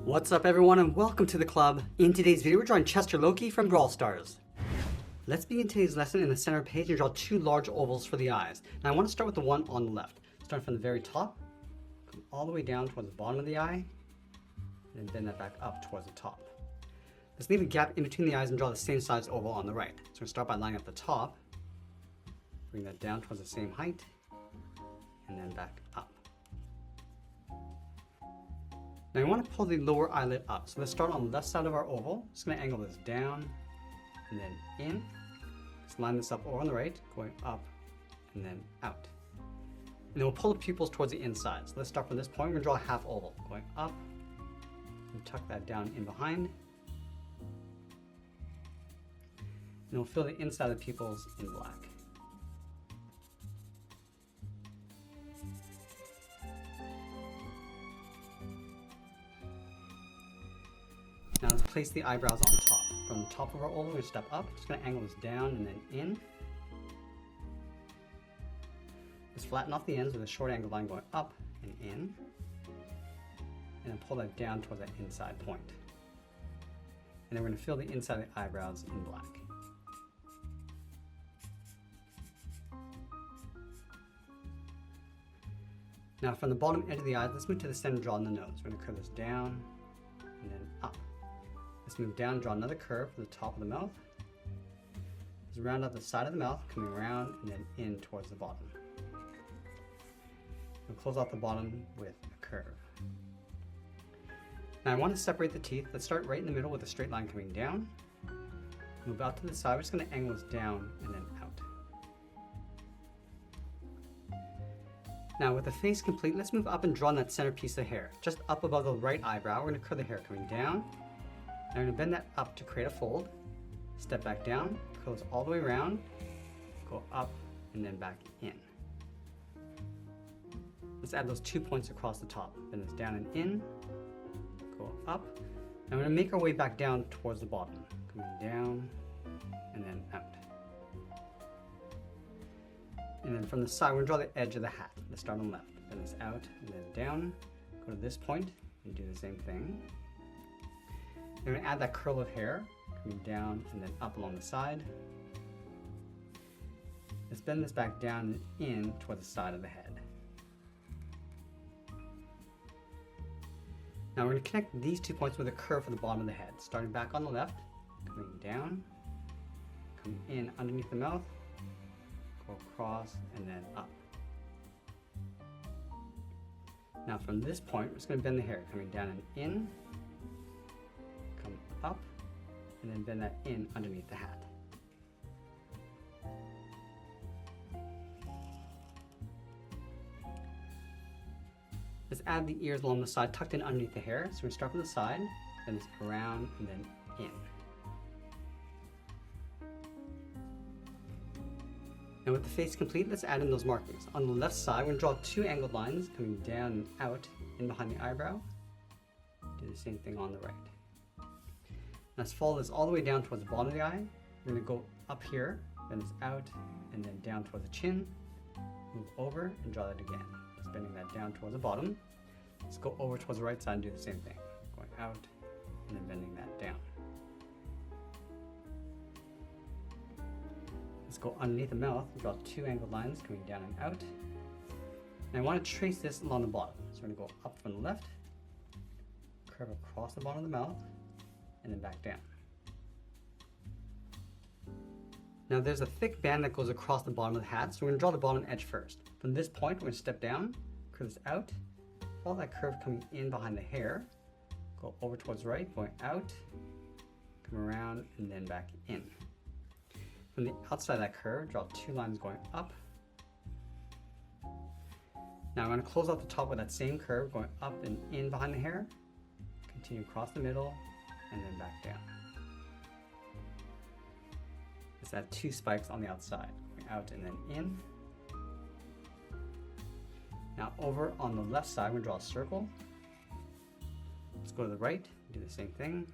What's up everyone and welcome to the club. In today's video we're drawing Chester Loki from Brawl Stars. Let's begin today's lesson in the center page and draw two large ovals for the eyes. Now I want to start with the one on the left. Start from the very top, come all the way down towards the bottom of the eye, and then bend that back up towards the top. Let's leave a gap in between the eyes and draw the same size oval on the right. So we're going to start by lining up the top, bring that down towards the same height, and then back up. Now we want to pull the lower eyelid up. So let's start on the left side of our oval. Just going to angle this down and then in. Let's line this up over on the right, going up and then out. And then we'll pull the pupils towards the inside. So let's start from this point. We're going to draw a half oval, going up and tuck that down in behind. And we'll fill the inside of the pupils in black. Now let's place the eyebrows on top. From the top of our oval, we're going to step up. Just going to angle this down and then in. Let's flatten off the ends with a short angled line going up and in. And then pull that down towards that inside point. And then we're going to fill the inside of the eyebrows in black. Now from the bottom edge of the eye, let's move to the center and draw in the nose. We're going to curve this down and then up. Let's move down and draw another curve for the top of the mouth. Let's round out the side of the mouth, coming around and then in towards the bottom. We'll close off the bottom with a curve. Now I want to separate the teeth. Let's start right in the middle with a straight line coming down. Move out to the side. We're just going to angle this down and then out. Now with the face complete, let's move up and draw in that center piece of hair. Just up above the right eyebrow, we're going to curl the hair coming down. Now we're going to bend that up to create a fold. Step back down, curl this all the way around, go up and then back in. Let's add those 2 points across the top. Bend this down and in, go up. Now we're going to make our way back down towards the bottom. Coming down and then out. And then from the side, we're going to draw the edge of the hat. Let's start on the left. Bend this out and then down. Go to this point and do the same thing. Then we're going to add that curl of hair, coming down and then up along the side. Let's bend this back down and in toward the side of the head. Now we're going to connect these 2 points with a curve for the bottom of the head. Starting back on the left, coming down, coming in underneath the mouth, go across and then up. Now from this point, we're just going to bend the hair, coming down and in, come up, and then bend that in underneath the hat. Let's add the ears along the side, tucked in underneath the hair. So we start from the side, then it's around and then in. Now with the face complete, let's add in those markings. On the left side, we're going to draw 2 angled lines coming down and out in behind the eyebrow. Do the same thing on the right. Let's follow this all the way down towards the bottom of the eye. We're going to go up here, then it's out, and then down towards the chin. Move over and draw that again. Just bending that down towards the bottom. Let's go over towards the right side and do the same thing. Going out and then bending that down. Let's go underneath the mouth and draw 2 angled lines coming down and out. And I want to trace this along the bottom. So we're going to go up from the left, curve across the bottom of the mouth, and then back down. Now there's a thick band that goes across the bottom of the hat, so we're going to draw the bottom edge first. From this point, we're going to step down, curve this out, follow that curve coming in behind the hair, go over towards the right, going out, come around, and then back in. From the outside of that curve, draw 2 lines going up. Now I'm going to close out the top with that same curve, going up and in behind the hair, continue across the middle, and then back down. Let's add 2 spikes on the outside, going out and then in. Now over on the left side, we're going to draw a circle. Let's go to the right, do the same thing.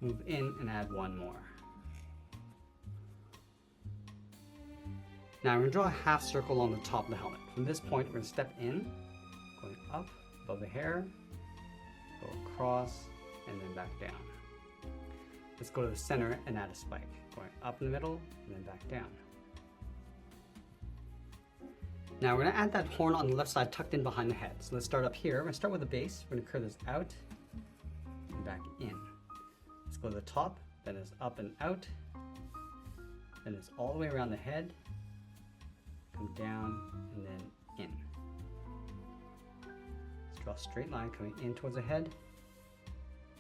Move in and add 1 more. Now we're going to draw a half circle on the top of the helmet. From this point, we're going to step in, going up above the hair, go across, and then back down. Let's go to the center and add a spike, going up in the middle and then back down. Now we're going to add that horn on the left side tucked in behind the head. So let's start up here. We're going to start with the base. We're going to curve this out and back in. Let's go to the top, then it's up and out, then it's all the way around the head, come down and then in. Let's draw a straight line coming in towards the head,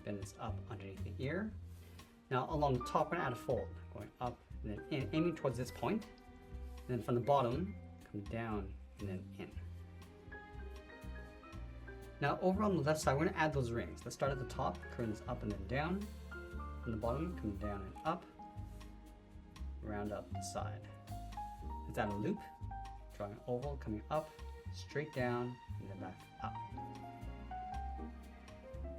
then it's up underneath the ear. Now along the top, we're going to add a fold, going up and then in, aiming towards this point. And then from the bottom, come down and then in. Now over on the left side, we're going to add those rings. Let's start at the top, curve this up and then down. From the bottom, come down and up, round up the side. Let's add a loop, drawing an oval coming up, straight down, and then back up.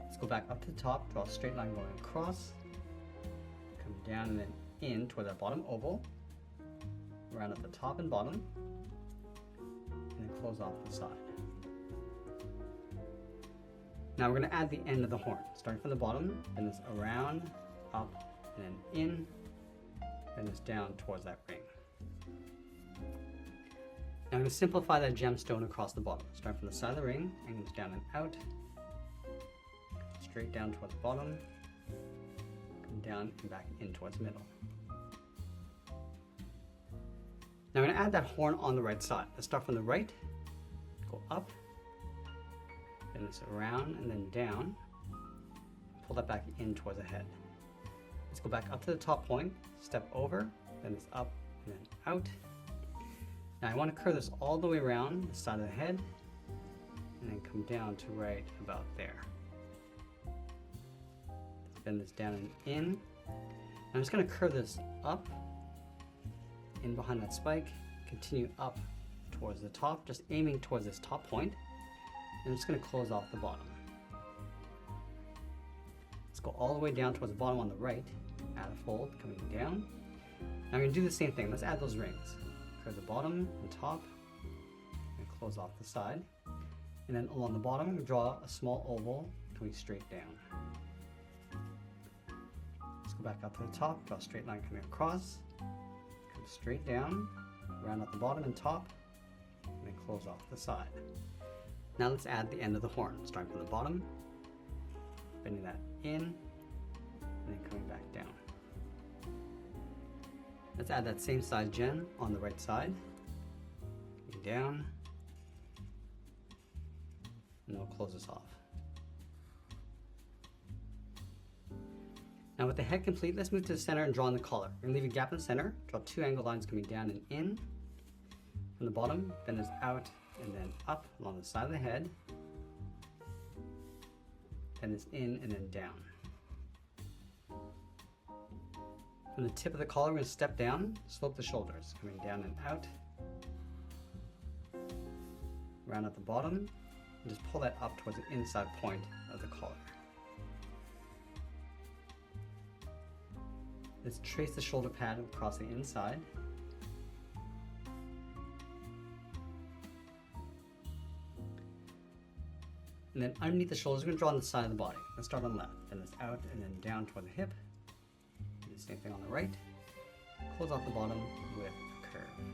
Let's go back up to the top, draw a straight line going across, come down and then in toward that bottom oval, round up the top and bottom, and then close off the side. Now we're going to add the end of the horn, starting from the bottom, then it's around, up, and then in, then it's down towards that ring. Now I'm going to simplify that gemstone across the bottom, starting from the side of the ring, and goes down and out, straight down towards the bottom, come down and back in towards the middle. Now I'm going to add that horn on the right side. Let's start from the right, go up, then it's around and then down, pull that back in towards the head. Let's go back up to the top point, step over, then it's up and then out. Now I want to curve this all the way around the side of the head and then come down to right about there. Bend this down and in. I'm just going to curve this up, in behind that spike, continue up towards the top, just aiming towards this top point, and I'm just going to close off the bottom. Let's go all the way down towards the bottom on the right, add a fold coming down. Now I'm going to do the same thing. Let's add those rings. Curve the bottom and top, and close off the side. And then along the bottom, draw a small oval going straight down. Let's go back up to the top, draw a straight line coming across, come straight down, round out the bottom and top, and then close off the side. Now let's add the end of the horn, starting from the bottom, bending that in, and then coming back down. Let's add that same size gem on the right side, down, and we'll close this off. Now with the head complete, let's move to the center and draw in the collar. We're going to leave a gap in the center, draw two angle lines coming down and in. From the bottom, bend this out and then up along the side of the head. Bend this in and then down. From the tip of the collar, we're going to step down, slope the shoulders, coming down and out. Round at the bottom, and just pull that up towards the inside point of the collar. Let's trace the shoulder pad across the inside. And then underneath the shoulders, we're going to draw on the side of the body. Let's start on the left, then it's out and then down toward the hip. Do the same thing on the right. Close off the bottom with a curve.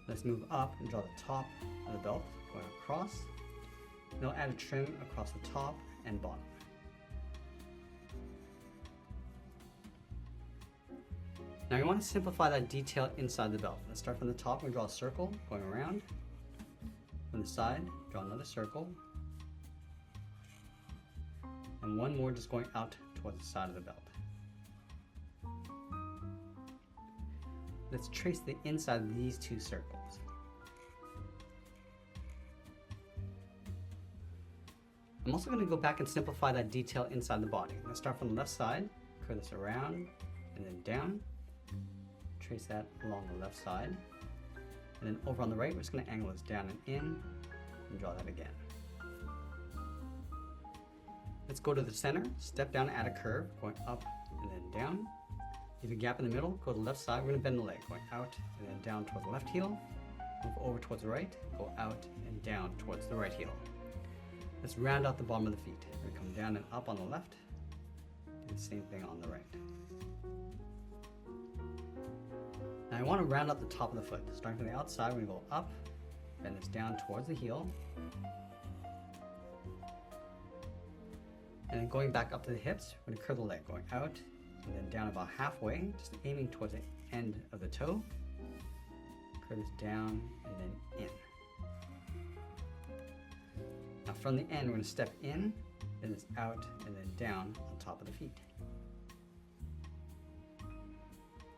Let's move up and draw the top of the belt going across. And we'll add a trim across the top and bottom. Now we want to simplify that detail inside the belt. Let's start from the top and draw a circle going around. From the side, draw another circle. And one more just going out towards the side of the belt. Let's trace the inside of these two circles. I'm also going to go back and simplify that detail inside the body. Let's start from the left side, curve this around and then down. Trace that along the left side. And then over on the right, we're just going to angle this down and in and draw that again. Let's go to the center, step down, add a curve, going up and then down. Leave a gap in the middle, go to the left side, we're going to bend the leg, going out and then down towards the left heel. Move over towards the right, go out and down towards the right heel. Let's round out the bottom of the feet. We're gonna come down and up on the left. Do the same thing on the right. Now I want to round out the top of the foot. Starting from the outside, we're gonna go up, bend this down towards the heel. And then going back up to the hips, we're gonna curve the leg, going out and then down about halfway, just aiming towards the end of the toe. Curve this down and then in. Now from the end, we're gonna step in, then it's out and then down on top of the feet.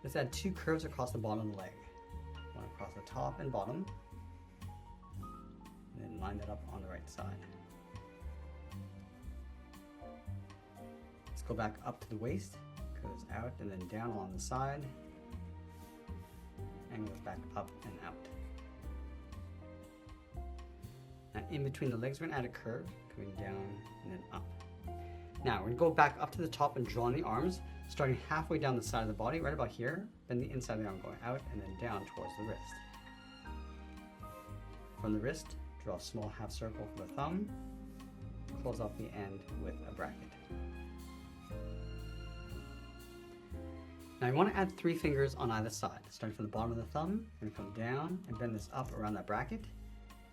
Let's add 2 curves across the bottom of the leg. One across the top and bottom, and then line that up on the right side. Let's go back up to the waist, goes out and then down along the side, and goes back up and out. Now in between the legs, we're gonna add a curve, coming down and then up. Now we're gonna go back up to the top and draw in the arms, starting halfway down the side of the body, right about here, then the inside of the arm going out and then down towards the wrist. From the wrist, draw a small half circle for the thumb, close off the end with a bracket. Now you want to add 3 fingers on either side. Starting from the bottom of the thumb, you're going to come down and bend this up around that bracket,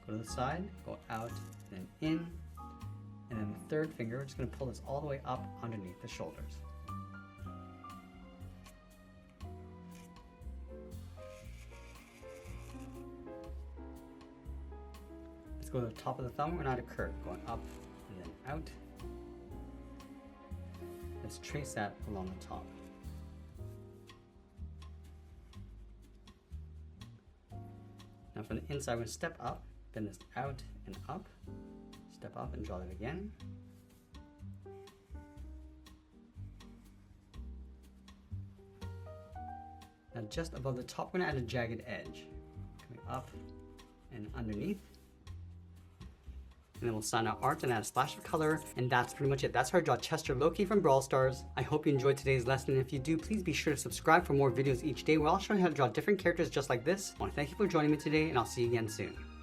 go to the side, go out, then in, and then the 3rd finger, we're just going to pull this all the way up underneath the shoulders. Let's go to the top of the thumb, we're going to add a curve, going up and then out. Let's trace that along the top. Now from the inside, we're going to step up, bend this out and up, step up and draw that again. Now just above the top, we're going to add a jagged edge, coming up and underneath. And then we'll sign our art and add a splash of color, and that's pretty much it. That's how I draw Chester Loki from Brawl Stars. I hope you enjoyed today's lesson, and if you do, please be sure to subscribe for more videos each day where I'll show you how to draw different characters just like this. I want to thank you for joining me today, and I'll see you again soon.